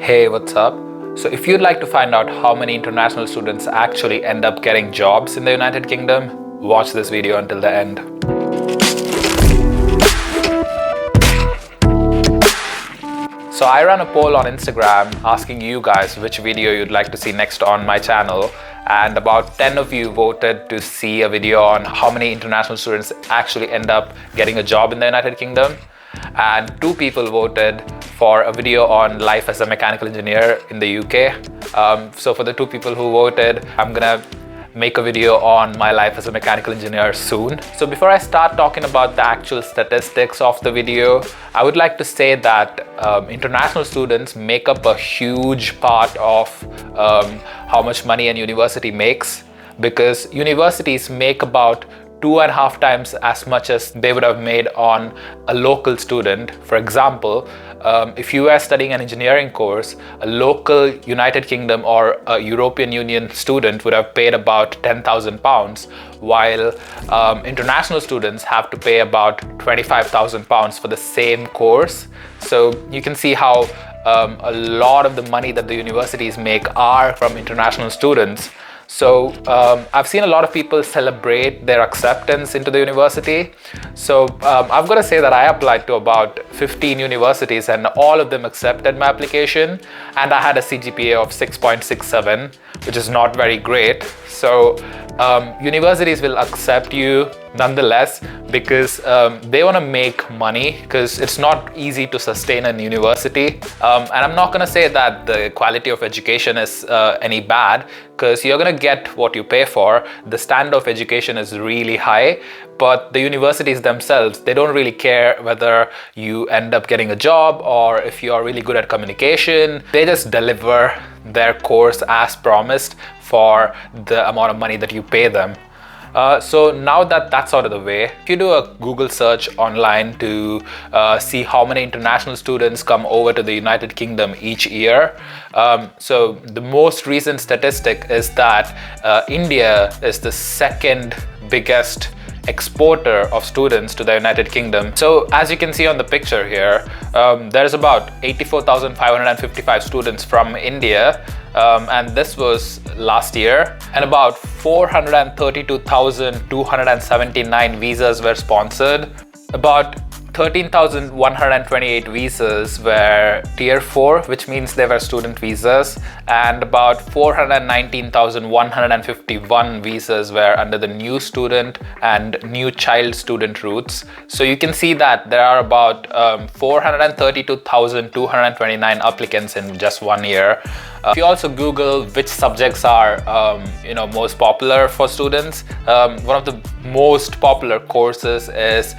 Hey, what's up? So if you'd like to find out how many international students actually end up getting jobs in the United Kingdom, watch this video until the end. So I ran a poll on Instagram asking you guys which video you'd like to see next on my channel, and about 10 of you voted to see a video on how many international students actually end up getting a job in the United Kingdom, and 2 people voted for a video on life as a mechanical engineer in the UK. So for the 2 people who voted, I'm gonna make a video on my life as a mechanical engineer soon. So before I start talking about the actual statistics of the video, I would like to say that international students make up a huge part of how much money a university makes, because universities make about 2.5 times as much as they would have made on a local student. For example, if you were studying an engineering course, a local United Kingdom or a European Union student would have paid about £10,000, while international students have to pay about £25,000 for the same course. So you can see how a lot of the money that the universities make are from international students. So I've seen a lot of people celebrate their acceptance into the university. So I've got to say that I applied to about 15 universities and all of them accepted my application, and I had a CGPA of 6.67, which is not very great. So universities will accept you nonetheless because they want to make money, because it's not easy to sustain a university. And I'm not going to say that the quality of education is any bad, because you're going to get what you pay for. The standard of education is really high, but the universities themselves, they don't really care whether you end up getting a job or if you are really good at communication. They just deliver their course as promised for the amount of money that you pay them. So now that that's out of the way, if you do a Google search online to see how many international students come over to the United Kingdom each year, so the most recent statistic is that India is the second biggest exporter of students to the United Kingdom. So as you can see on the picture here, there's about 84,555 students from India, and this was last year, and about 432,279 visas were sponsored. About 13,128 visas were tier 4, which means they were student visas, and about 419,151 visas were under the new student and new child student routes. So you can see that there are about 432,229 applicants in just 1 year. If you also Google which subjects are most popular for students, one of the most popular courses is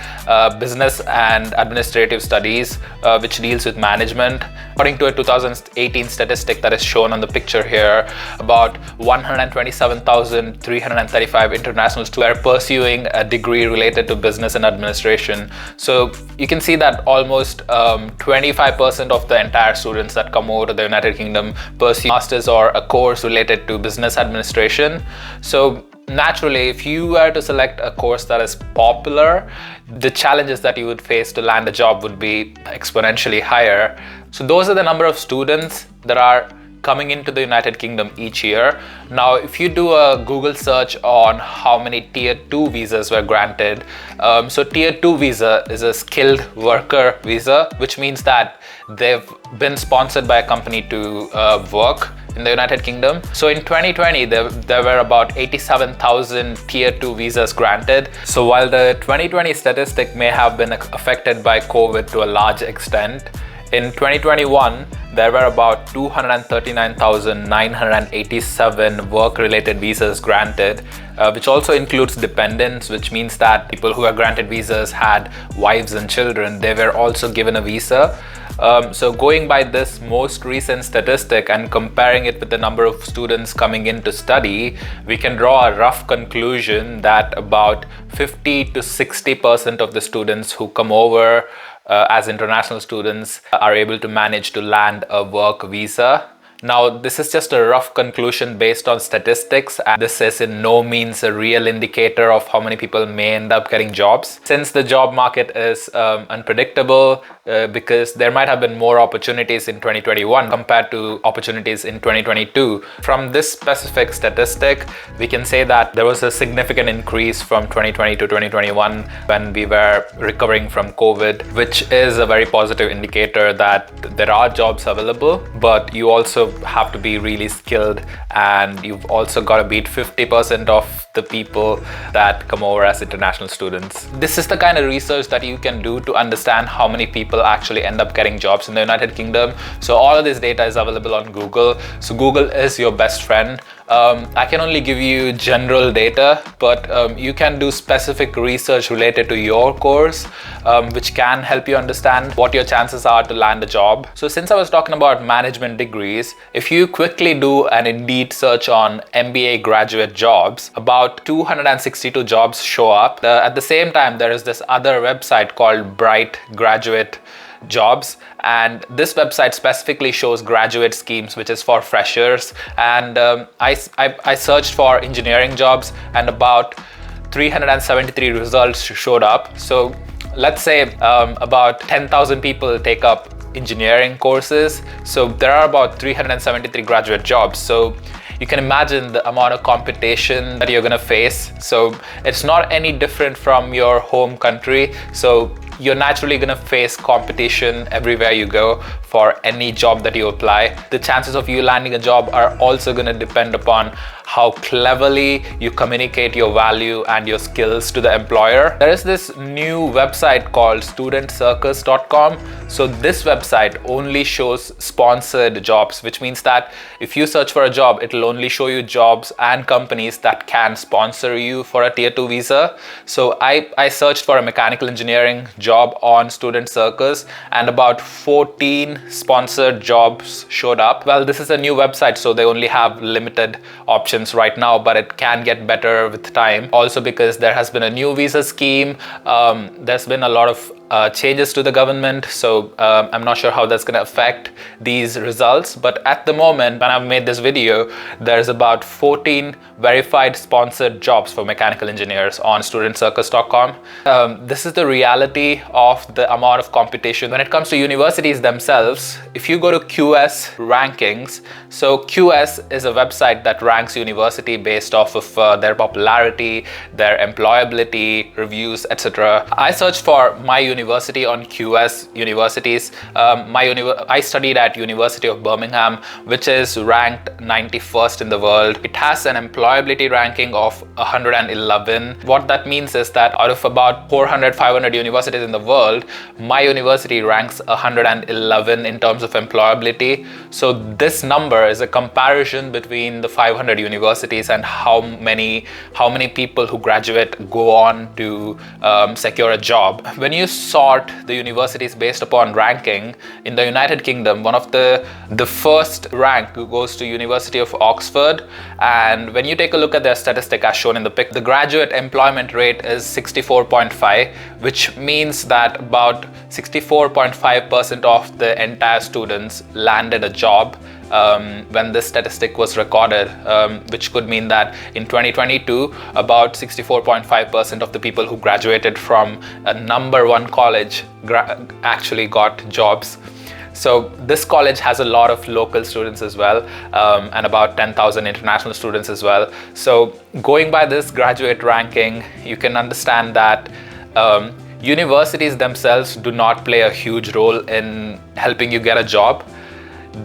business and administrative studies, which deals with management. According to a 2018 statistic that is shown on the picture here, about 127,335 international students are pursuing a degree related to business and administration. So you can see that almost 25% of the entire students that come over to the United Kingdom pursue masters or a course related to business administration. So naturally, if you were to select a course that is popular, the challenges that you would face to land a job would be exponentially higher. So those are the number of students that are coming into the United Kingdom each year. Now, if you do a Google search on how many tier 2 visas were granted, so tier 2 visa is a skilled worker visa, which means that they've been sponsored by a company to work in the United Kingdom. So in 2020, there were about 87,000 tier 2 visas granted. So while the 2020 statistic may have been affected by COVID to a large extent, in 2021, there were about 239,987 work-related visas granted, which also includes dependents, which means that people who are granted visas had wives and children. They were also given a visa. So going by this most recent statistic and comparing it with the number of students coming in to study, we can draw a rough conclusion that about 50 to 60% of the students who come over as international students are able to manage to land a work visa. Now, this is just a rough conclusion based on statistics, and this is in no means a real indicator of how many people may end up getting jobs. Since the job market is unpredictable, because there might have been more opportunities in 2021 compared to opportunities in 2022. From this specific statistic, we can say that there was a significant increase from 2020 to 2021 when we were recovering from COVID, which is a very positive indicator that there are jobs available, but you also have to be really skilled, and you've also got to beat 50% of the people that come over as international students. This is the kind of research that you can do to understand how many people actually end up getting jobs in the United Kingdom. So all of this data is available on Google. So Google is your best friend. I can only give you general data, but you can do specific research related to your course, which can help you understand what your chances are to land a job. So since I was talking about management degrees, if you quickly do an Indeed search on MBA graduate jobs, about 262 jobs show up. At the same time, there is this other website called Bright Graduate Jobs, and this website specifically shows graduate schemes, which is for freshers. And I searched for engineering jobs, and about 373 results showed up. So let's say about 10,000 people take up engineering courses, so there are about 373 graduate jobs. So you can imagine the amount of competition that you're gonna face. So it's not any different from your home country. So you're naturally gonna face competition everywhere you go for any job that you apply. The chances of you landing a job are also gonna depend upon how cleverly you communicate your value and your skills to the employer. There is this new website called studentcircus.com. So this website only shows sponsored jobs, which means that if you search for a job, it'll only show you jobs and companies that can sponsor you for a tier 2 visa. So I searched for a mechanical engineering job on Student Circus, and about 14 sponsored jobs showed up. Well, this is a new website, so they only have limited options right now, but it can get better with time. Also because there has been a new visa scheme, there's been a lot of changes to the government, so I'm not sure how that's going to affect these results. But at the moment, when I've made this video, there's about 14 verified sponsored jobs for mechanical engineers on studentcircus.com. This is the reality of the amount of competition. When it comes to universities themselves, if you go to QS rankings, so QS is a website that ranks university based off of their popularity, their employability, reviews, etc. I searched for my university on QS universities. I studied at University of Birmingham, which is ranked 91st in the world. It has an employability ranking of 111. What that means is that out of about 400-500 universities in the world, my university ranks 111 in terms of employability. So this number is a comparison between the 500 universities and how many people who graduate go on to secure a job. When you sort the universities based upon ranking in the United Kingdom, one of the first rank goes to University of Oxford, and when you take a look at their statistic as shown in the pic, the graduate employment rate is 64.5, which means that about 64.5% of the entire students landed a job when this statistic was recorded, which could mean that in 2022, about 64.5% of the people who graduated from a number one college actually got jobs. So this college has a lot of local students as well, and about 10,000 international students as well. So going by this graduate ranking, you can understand that universities themselves do not play a huge role in helping you get a job.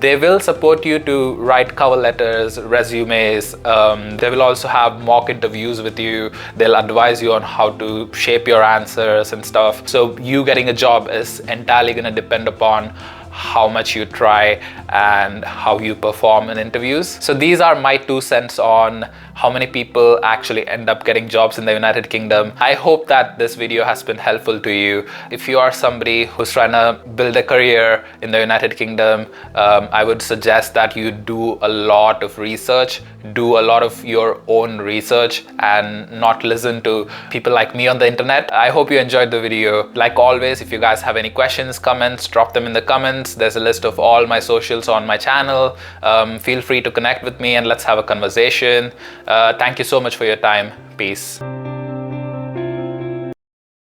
They will support you to write cover letters, resumes. They will also have mock interviews with you. They'll advise you on how to shape your answers and stuff. So you getting a job is entirely going to depend upon how much you try and how you perform in interviews. So these are my 2 cents on how many people actually end up getting jobs in the United Kingdom. I hope that this video has been helpful to you. If you are somebody who's trying to build a career in the United Kingdom, I would suggest that you do a lot of research, do a lot of your own research, and not listen to people like me on the internet. I hope you enjoyed the video. Like always, if you guys have any questions, comments, drop them in the comments. There's a list of all my socials on my channel. Feel free to connect with me and let's have a conversation. Thank you so much for your time. Peace.